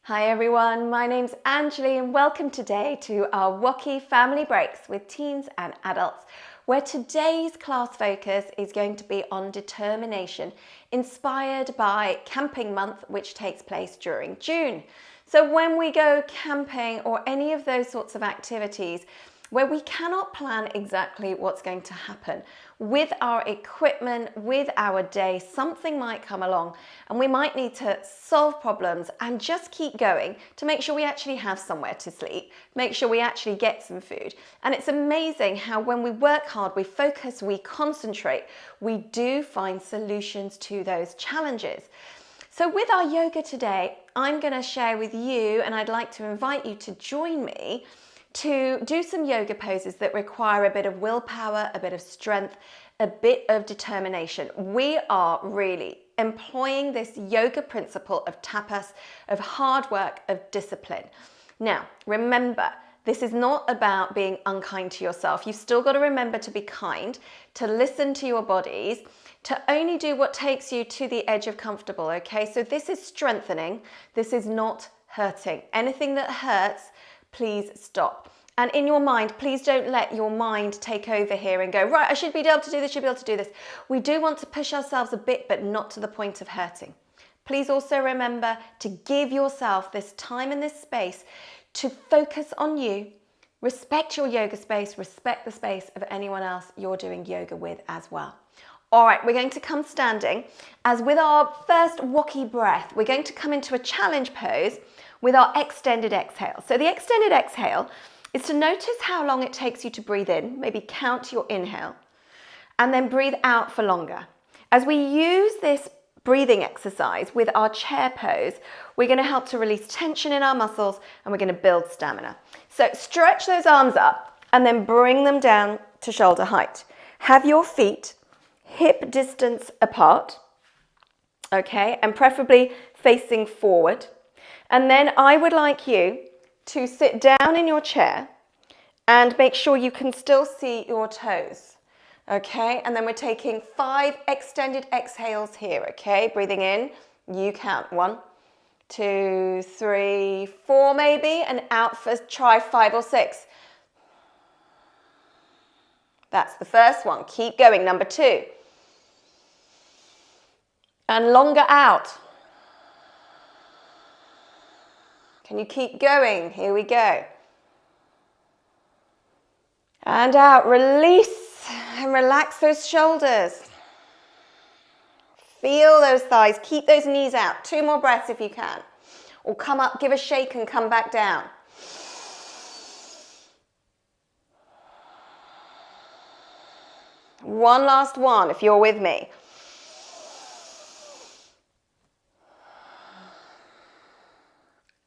Hi everyone, my name's Anjali and welcome today to our WOCY Family Breaks with teens and adults, where today's class focus is going to be on determination, inspired by Camping Month, which takes place during June. So when we go camping or any of those sorts of activities where we cannot plan exactly what's going to happen with our equipment, with our day, something might come along and we might need to solve problems and just keep going to make sure we actually have somewhere to sleep, make sure we actually get some food. And it's amazing how when we work hard, we focus, we concentrate, we do find solutions to those challenges. So with our yoga today, I'm going to share with you, and I'd like to invite you to join me to do some yoga poses that require a bit of willpower, a bit of strength, a bit of determination. We are really employing this yoga principle of tapas, of hard work, of discipline. Now, remember, this is not about being unkind to yourself. You've still got to remember to be kind, to listen to your bodies, to only do what takes you to the edge of comfortable, okay? So this is strengthening. This is not hurting. Anything that hurts, please stop. And in your mind, please don't let your mind take over here and go, right, I should be able to do this, should be able to do this. We do want to push ourselves a bit, but not to the point of hurting. Please also remember to give yourself this time and this space to focus on you. Respect your yoga space, respect the space of anyone else you're doing yoga with as well. All right, we're going to come standing. As with our first WOCY breath, we're going to come into a challenge pose with our extended exhale. So the extended exhale is to notice how long it takes you to breathe in, maybe count your inhale, and then breathe out for longer. As we use this breathing exercise with our chair pose, we're going to help to release tension in our muscles and we're going to build stamina. So stretch those arms up and then bring them down to shoulder height. Have your feet hip distance apart, okay, and preferably facing forward. And then I would like you to sit down in your chair and make sure you can still see your toes, okay? And then we're taking 5 extended exhales here, okay? Breathing in, you count 1, 2, 3, 4 maybe, and out for try 5 or 6. That's the first one. Keep going. Number 2. And longer out. Can you keep going? Here we go. And out, release and relax those shoulders. Feel those thighs, keep those knees out. 2 more breaths if you can. Or come up, give a shake and come back down. One last one if you're with me.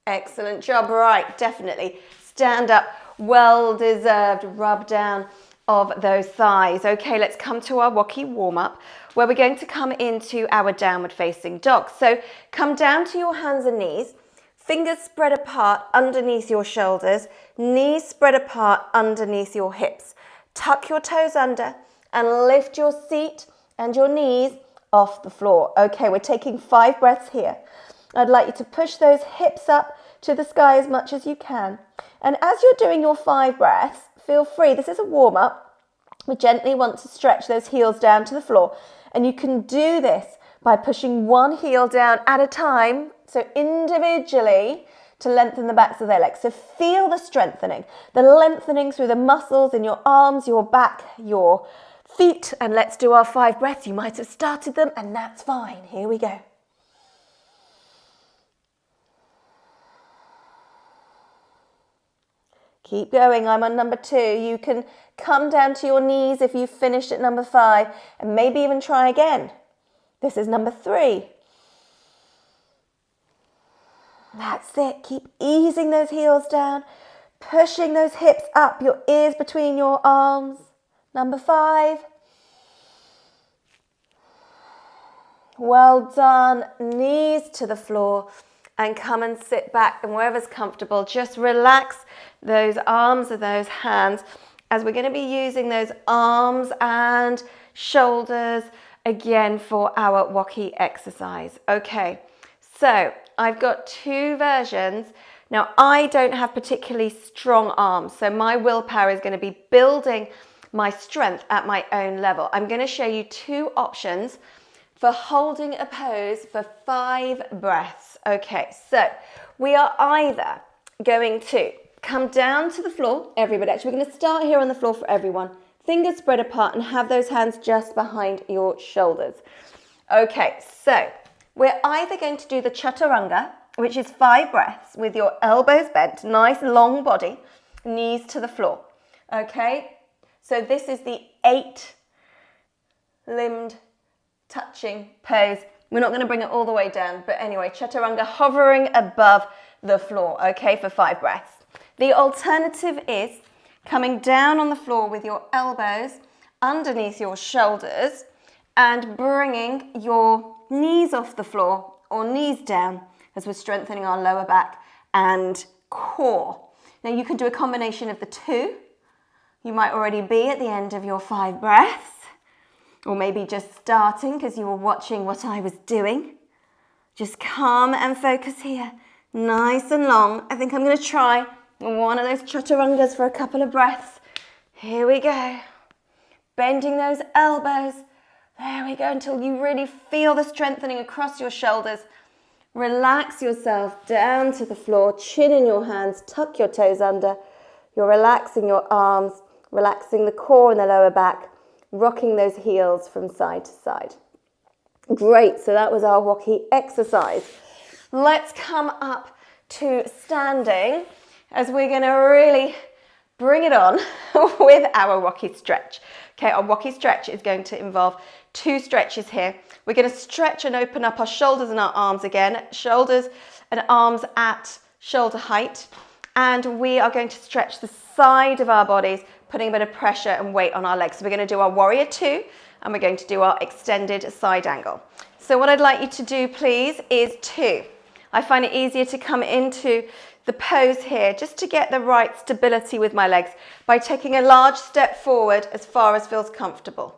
Excellent job, right, definitely. Stand up, well-deserved rub down of those thighs. Okay, let's come to our WOCY warm-up where we're going to come into our downward facing dog. So come down to your hands and knees, fingers spread apart underneath your shoulders, knees spread apart underneath your hips. Tuck your toes under and lift your seat and your knees off the floor. Okay, we're taking 5 breaths here. I'd like you to push those hips up to the sky as much as you can. And as you're doing your 5 breaths, feel free, this is a warm-up. We gently want to stretch those heels down to the floor. And you can do this by pushing one heel down at a time, so individually, to lengthen the backs of their legs. So feel the lengthening through the muscles in your arms, your back, your feet. And let's do our 5 breaths. You might have started them and that's fine. Here we go. Keep going. I'm on number 2. You can come down to your knees if you've finished at number 5 and maybe even try again. This is number 3. That's it. Keep easing those heels down, pushing those hips up, your ears between your arms. Number 5. Well done. Knees to the floor. And come and sit back and wherever's comfortable, just relax those arms or those hands as we're going to be using those arms and shoulders again for our WOCY exercise. Okay, so I've got two versions. Now, I don't have particularly strong arms, so my willpower is going to be building my strength at my own level. I'm going to show you two options for holding a pose for 5 breaths. Okay, so we are either going to come down to the floor, everybody. Actually, we're going to start here on the floor for everyone. Fingers spread apart and have those hands just behind your shoulders. Okay, so we're either going to do the chaturanga, which is 5 breaths with your elbows bent, nice long body, knees to the floor. Okay, so this is the 8-limbed touching pose. We're not going to bring it all the way down, but anyway, chaturanga hovering above the floor, okay, for 5 breaths. The alternative is coming down on the floor with your elbows underneath your shoulders and bringing your knees off the floor or knees down as we're strengthening our lower back and core. Now you can do a combination of the two. You might already be at the end of your 5 breaths, or maybe just starting because you were watching what I was doing. Just calm and focus here, nice and long. I think I'm going to try one of those chaturangas for a couple of breaths. Here we go. Bending those elbows. There we go, until you really feel the strengthening across your shoulders. Relax yourself down to the floor, chin in your hands, tuck your toes under. You're relaxing your arms, relaxing the core and the lower back, rocking those heels from side to side. Great, so that was our WOCY exercise. Let's come up to standing as we're going to really bring it on with our WOCY stretch. Okay, our WOCY stretch is going to involve 2 stretches here. We're going to stretch and open up our shoulders and our arms again, shoulders and arms at shoulder height. And we are going to stretch the side of our bodies, putting a bit of pressure and weight on our legs. So we're going to do our warrior 2 and we're going to do our extended side angle. So what I'd like you to do, please, is 2. I find it easier to come into the pose here just to get the right stability with my legs by taking a large step forward as far as feels comfortable.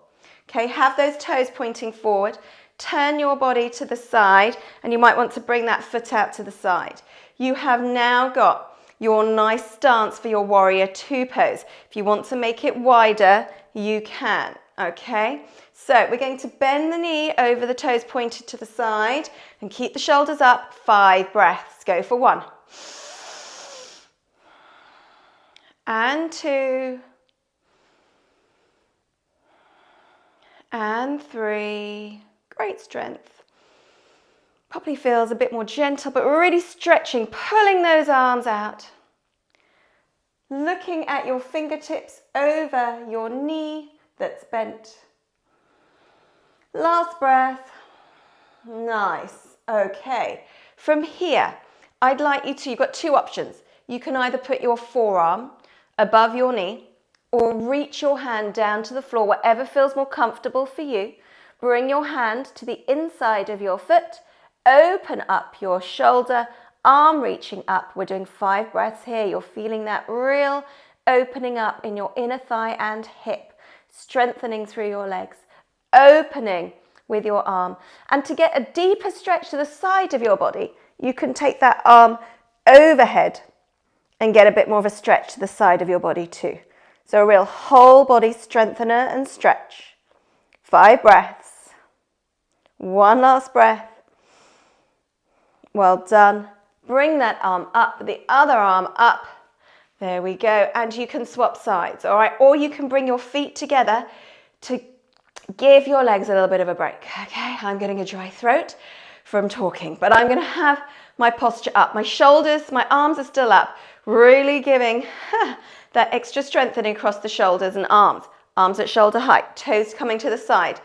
Okay, have those toes pointing forward, turn your body to the side, and you might want to bring that foot out to the side. You have now got your nice stance for your warrior 2 pose. If you want to make it wider, you can, okay? So we're going to bend the knee over the toes pointed to the side and keep the shoulders up. 5 breaths, go for 1. And 2. And 3. Great strength. Probably feels a bit more gentle, but we're really stretching, pulling those arms out. Looking at your fingertips over your knee that's bent. Last breath. Nice. Okay. From here, I'd like you to, you've got 2 options. You can either put your forearm above your knee or reach your hand down to the floor, whatever feels more comfortable for you. Bring your hand to the inside of your foot, open up your shoulder, arm reaching up. We're doing 5 breaths here. You're feeling that real opening up in your inner thigh and hip, strengthening through your legs, opening with your arm. And to get a deeper stretch to the side of your body, you can take that arm overhead and get a bit more of a stretch to the side of your body too. So a real whole body strengthener and stretch. 5 breaths. 1 last breath. Well done. Bring that arm up, the other arm up. There we go. And you can swap sides, all right? Or you can bring your feet together to give your legs a little bit of a break. Okay, I'm getting a dry throat from talking, but I'm going to have my posture up. My shoulders, my arms are still up, really giving that extra strengthening across the shoulders and arms. Arms at shoulder height, toes coming to the side.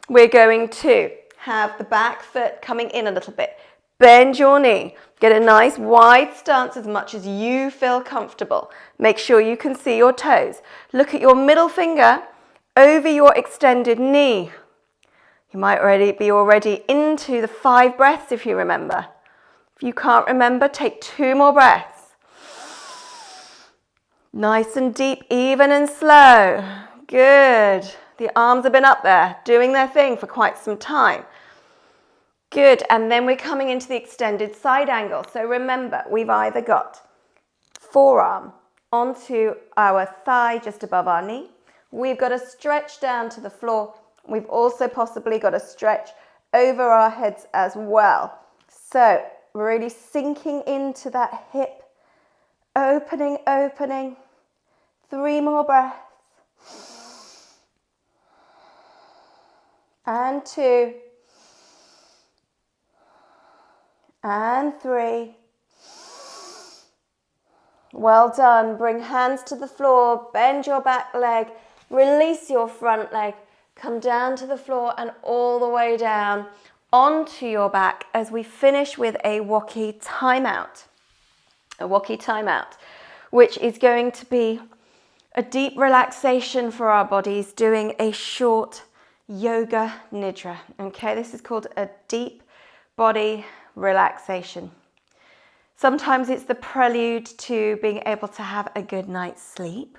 We're going to have the back foot coming in a little bit. Bend your knee. Get a nice wide stance as much as you feel comfortable. Make sure you can see your toes. Look at your middle finger over your extended knee. You might be already into the 5 breaths if you remember. If you can't remember, take 2 more breaths. Nice and deep, even and slow. Good. The arms have been up there, doing their thing for quite some time. Good, and then we're coming into the extended side angle. So remember, we've either got forearm onto our thigh just above our knee. We've got a stretch down to the floor. We've also possibly got a stretch over our heads as well. So really sinking into that hip, opening, opening. 3 more breaths. And 2. And 3. Well done. Bring hands to the floor, bend your back leg, release your front leg, come down to the floor and all the way down onto your back as we finish with a WOCY timeout. A WOCY timeout, which is going to be a deep relaxation for our bodies, doing a short yoga nidra. Okay, this is called a deep body relaxation. Sometimes it's the prelude to being able to have a good night's sleep.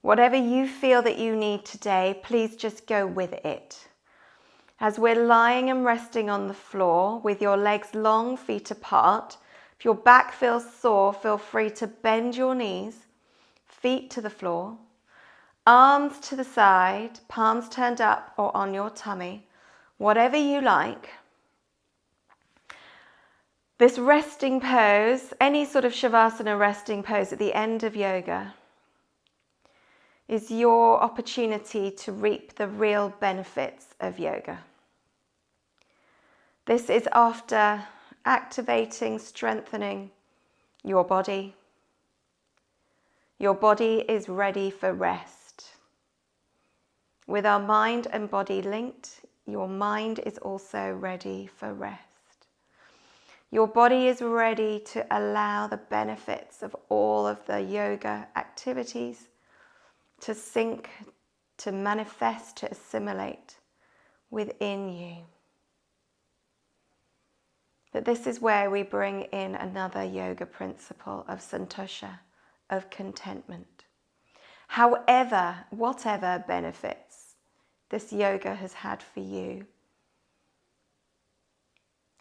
Whatever you feel that you need today, please just go with it. As we're lying and resting on the floor with your legs long, feet apart, if your back feels sore, feel free to bend your knees, feet to the floor, arms to the side, palms turned up or on your tummy, whatever you like. This resting pose, any sort of shavasana resting pose at the end of yoga, is your opportunity to reap the real benefits of yoga. This is after activating, strengthening your body. Your body is ready for rest. With our mind and body linked, your mind is also ready for rest. Your body is ready to allow the benefits of all of the yoga activities to sink, to manifest, to assimilate within you. But this is where we bring in another yoga principle of santosha, of contentment. However, whatever benefits this yoga has had for you,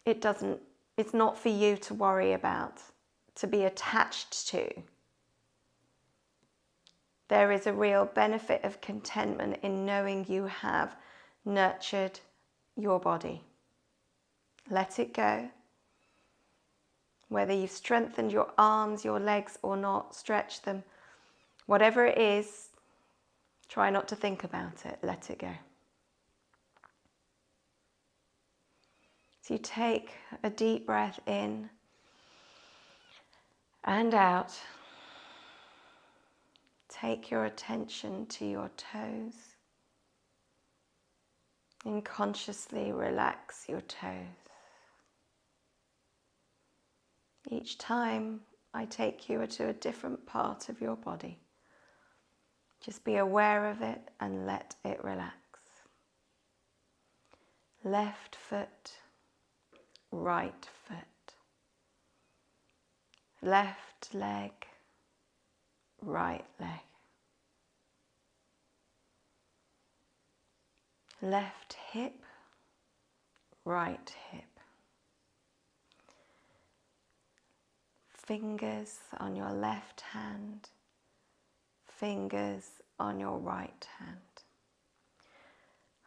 it's not for you to worry about, to be attached to. There is a real benefit of contentment in knowing you have nurtured your body. Let it go. Whether you've strengthened your arms, your legs or not, stretch them. Whatever it is, try not to think about it. Let it go. So you take a deep breath in and out. Take your attention to your toes and consciously relax your toes. Each time I take you to a different part of your body, just be aware of it and let it relax. Left foot, right foot, left leg, right leg, left hip, right hip, fingers on your left hand, fingers on your right hand,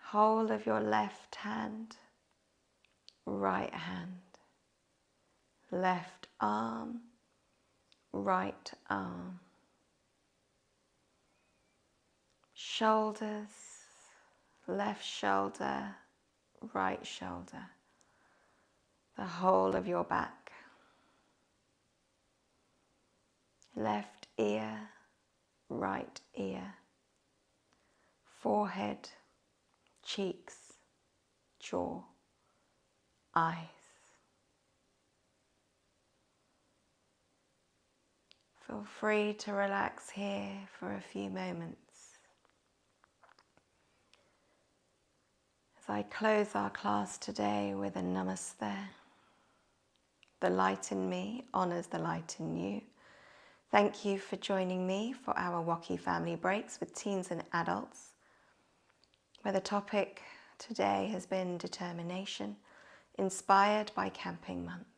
whole of your left hand, right hand, left arm, right arm, shoulders, left shoulder, right shoulder, the whole of your back, left ear, right ear, forehead, cheeks, jaw, eyes. Feel free to relax here for a few moments. As I close our class today with a Namaste, the light in me honors the light in you. Thank you for joining me for our WOCY Family Breaks with teens and adults, where the topic today has been determination, inspired by camping months.